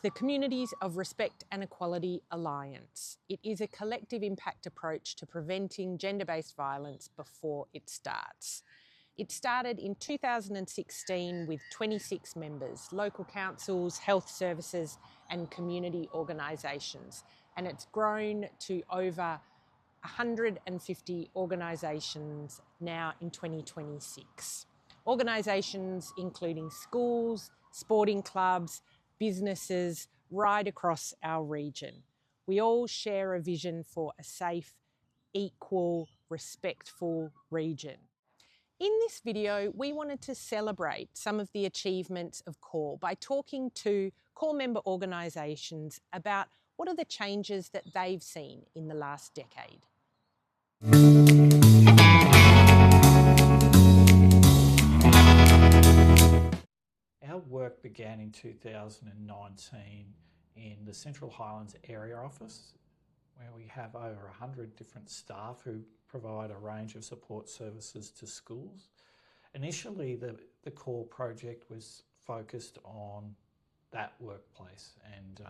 the Communities of Respect and Equality Alliance. It is a collective impact approach to preventing gender-based violence before it starts. It started in 2016 with 26 members, local councils, health services and community organisations, and it's grown to over 150 organisations now in 2026. Organisations including schools, sporting clubs, businesses right across our region. We all share a vision for a safe, equal, respectful region. In this video, we wanted to celebrate some of the achievements of CoRE by talking to CoRE member organisations about what are the changes that they've seen in the last decade. Our work began in 2019 in the Central Highlands Area Office, where we have over 100 different staff who provide a range of support services to schools. Initially, the CoRE project was focused on that workplace and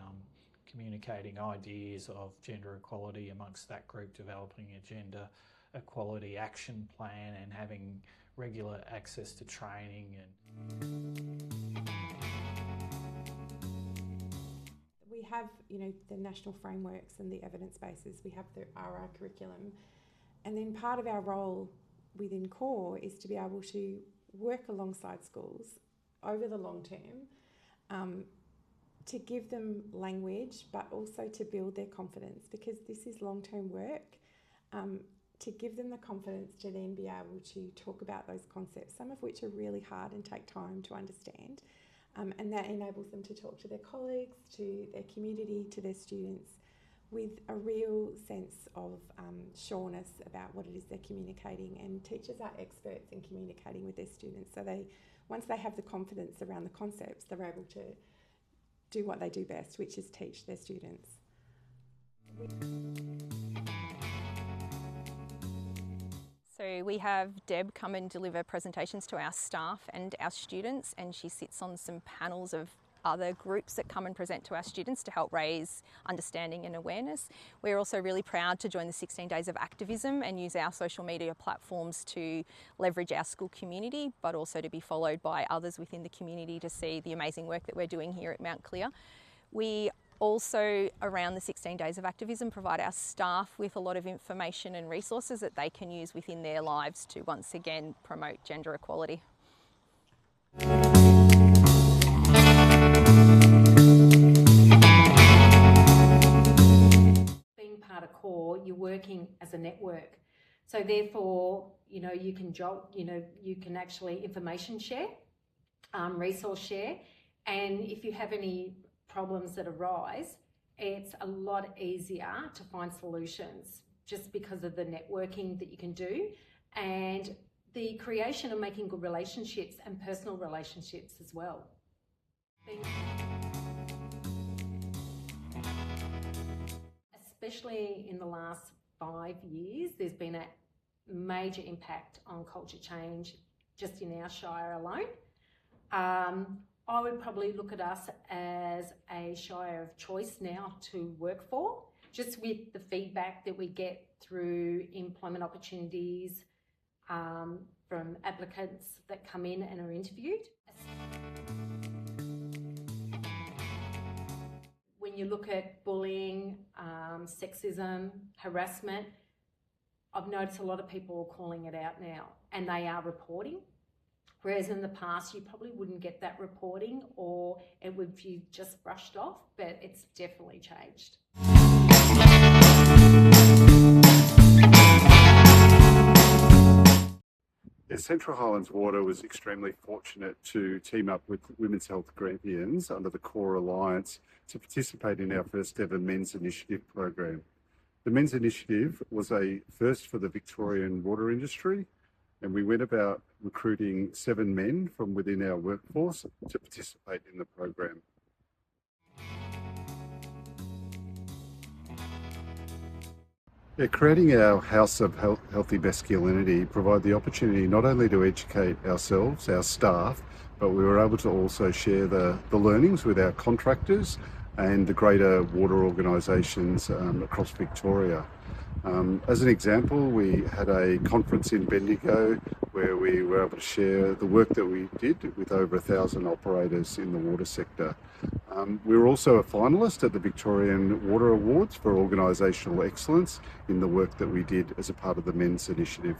communicating ideas of gender equality amongst that group, developing a gender equality action plan and having regular access to training. We have, the national frameworks and the evidence bases. We have the RI curriculum. And then part of our role within CoRE is to be able to work alongside schools over the long term, to give them language, but also to build their confidence, because this is long-term work, to give them the confidence to then be able to talk about those concepts, some of which are really hard and take time to understand. And that enables them to talk to their colleagues, to their community, to their students, with a real sense of sureness about what it is they're communicating. And teachers are experts in communicating with their students. So once they have the confidence around the concepts, they're able to do what they do best, which is teach their students. So we have Deb come and deliver presentations to our staff and our students, and she sits on some panels of other groups that come and present to our students to help raise understanding and awareness. We're also really proud to join the 16 Days of Activism and use our social media platforms to leverage our school community, but also to be followed by others within the community to see the amazing work that we're doing here at Mount Clear. We also, around the 16 Days of Activism, provide our staff with a lot of information and resources that they can use within their lives to once again promote gender equality. Being part of CoRE, you're working as a network. So therefore, you can actually information share, resource share, and if you have any problems that arise, it's a lot easier to find solutions just because of the networking that you can do and the creation of making good relationships and personal relationships as well. Especially in the last 5 years, there's been a major impact on culture change just in our shire alone. I would probably look at us as a shire of choice now to work for, just with the feedback that we get through employment opportunities from applicants that come in and are interviewed. When you look at bullying, sexism, harassment, I've noticed a lot of people are calling it out now and they are reporting. Whereas in the past, you probably wouldn't get that reporting or it would be just brushed off, but it's definitely changed. Yeah, Central Highlands Water was extremely fortunate to team up with Women's Health Grampians under the CoRE Alliance to participate in our first ever Men's Initiative program. The Men's Initiative was a first for the Victorian water industry, and we went about recruiting 7 men from within our workforce to participate in the program. Yeah, creating our House of Healthy Masculinity provided the opportunity not only to educate ourselves, our staff, but we were able to also share the learnings with our contractors and the greater water organisations across Victoria. As an example, we had a conference in Bendigo where we were able to share the work that we did with over 1,000 operators in the water sector. We were also a finalist at the Victorian Water Awards for organisational excellence in the work that we did as a part of the Men's Initiative.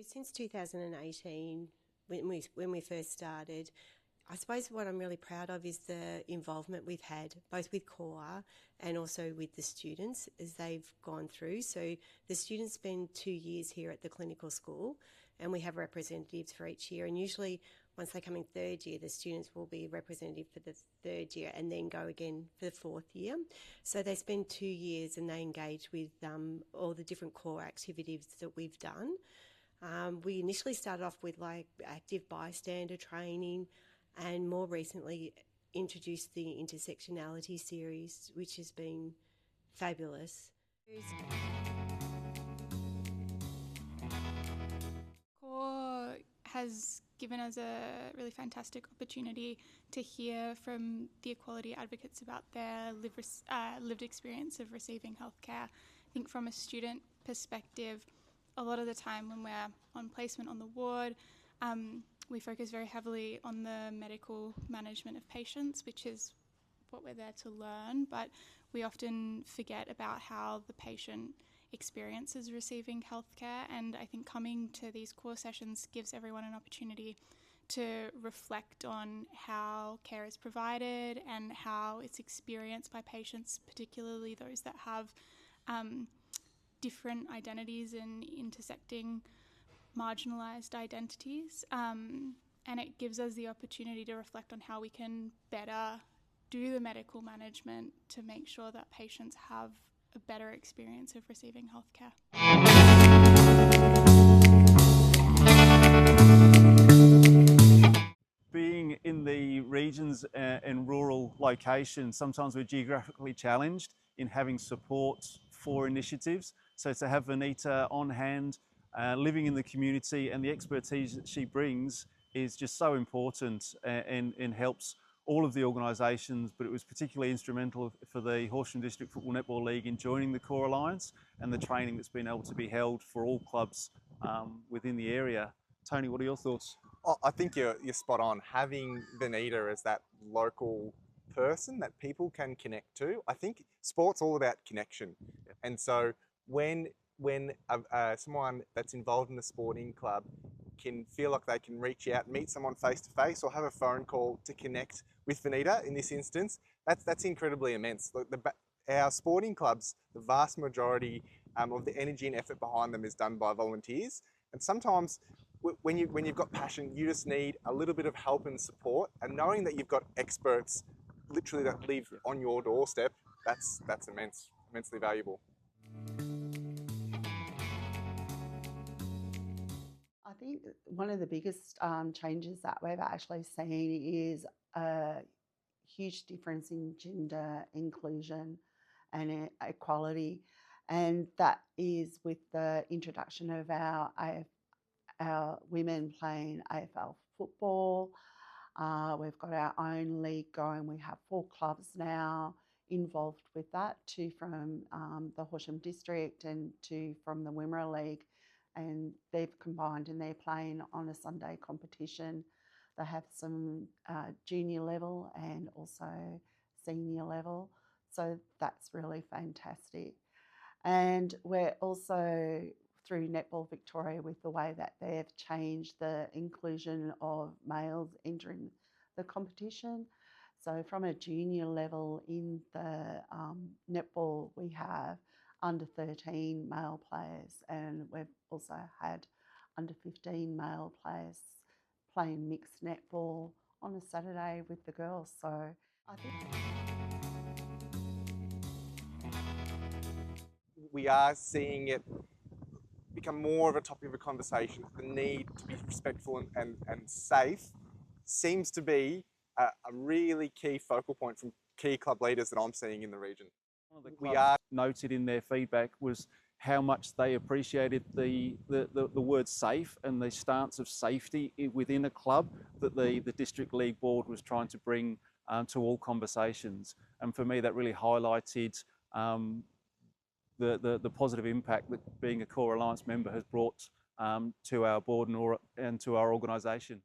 Since 2018, when we first started, I suppose what I'm really proud of is the involvement we've had, both with CoRE and also with the students as they've gone through. So the students spend 2 years here at the clinical school, and we have representatives for each year. And usually once they come in third year, the students will be representative for the third year and then go again for the fourth year. So they spend 2 years and they engage with all the different CoRE activities that we've done. We initially started off with like active bystander training, and more recently introduced the intersectionality series, which has been fabulous. CoRE has given us a really fantastic opportunity to hear from the equality advocates about their lived experience of receiving healthcare. I think from a student perspective, a lot of the time when we're on placement on the ward, we focus very heavily on the medical management of patients, which is what we're there to learn, but we often forget about how the patient experiences receiving healthcare, and I think coming to these CoRE sessions gives everyone an opportunity to reflect on how care is provided and how it's experienced by patients, particularly those that have different identities and intersecting marginalised identities, and it gives us the opportunity to reflect on how we can better do the medical management to make sure that patients have a better experience of receiving healthcare. Being in the regions and rural locations, sometimes we're geographically challenged in having support for initiatives. So to have Vanita on hand, living in the community, and the expertise that she brings is just so important and helps all of the organisations, but it was particularly instrumental for the Horsham District Football Netball League in joining the CoRE Alliance and the training that's been able to be held for all clubs within the area. Tony, what are your thoughts? Oh, I think you're spot on. Having Vanita as that local person that people can connect to. I think sport's all about connection. And so when someone that's involved in the sporting club can feel like they can reach out, meet someone face to face, or have a phone call to connect with Vanita in this instance, that's incredibly immense. Our sporting clubs, the vast majority of the energy and effort behind them is done by volunteers. And sometimes when you've got passion, you just need a little bit of help and support, and knowing that you've got experts literally that live on your doorstep, that's immensely valuable. I think one of the biggest changes that we've actually seen is a huge difference in gender inclusion and equality, and that is with the introduction of our women playing AFL football. We've got our own league going. We have 4 clubs now involved with that, 2 from the Horsham District and 2 from the Wimmera League. And they've combined and they're playing on a Sunday competition. They have some junior level and also senior level. So that's really fantastic. And we're also through Netball Victoria with the way that they've changed the inclusion of males entering the competition. So from a junior level in the netball, we have under 13 male players, and we've also had under 15 male players playing mixed netball on a Saturday with the girls. So I think we are seeing it become more of a topic of a conversation. The need to be respectful and safe seems to be a really key focal point from key club leaders that I'm seeing in the region. One of the clubs noted in their feedback was how much they appreciated the word safe and the stance of safety within a club that the District League Board was trying to bring to all conversations. And for me, that really highlighted the positive impact that being a CoRE Alliance member has brought to our board and to our organisation.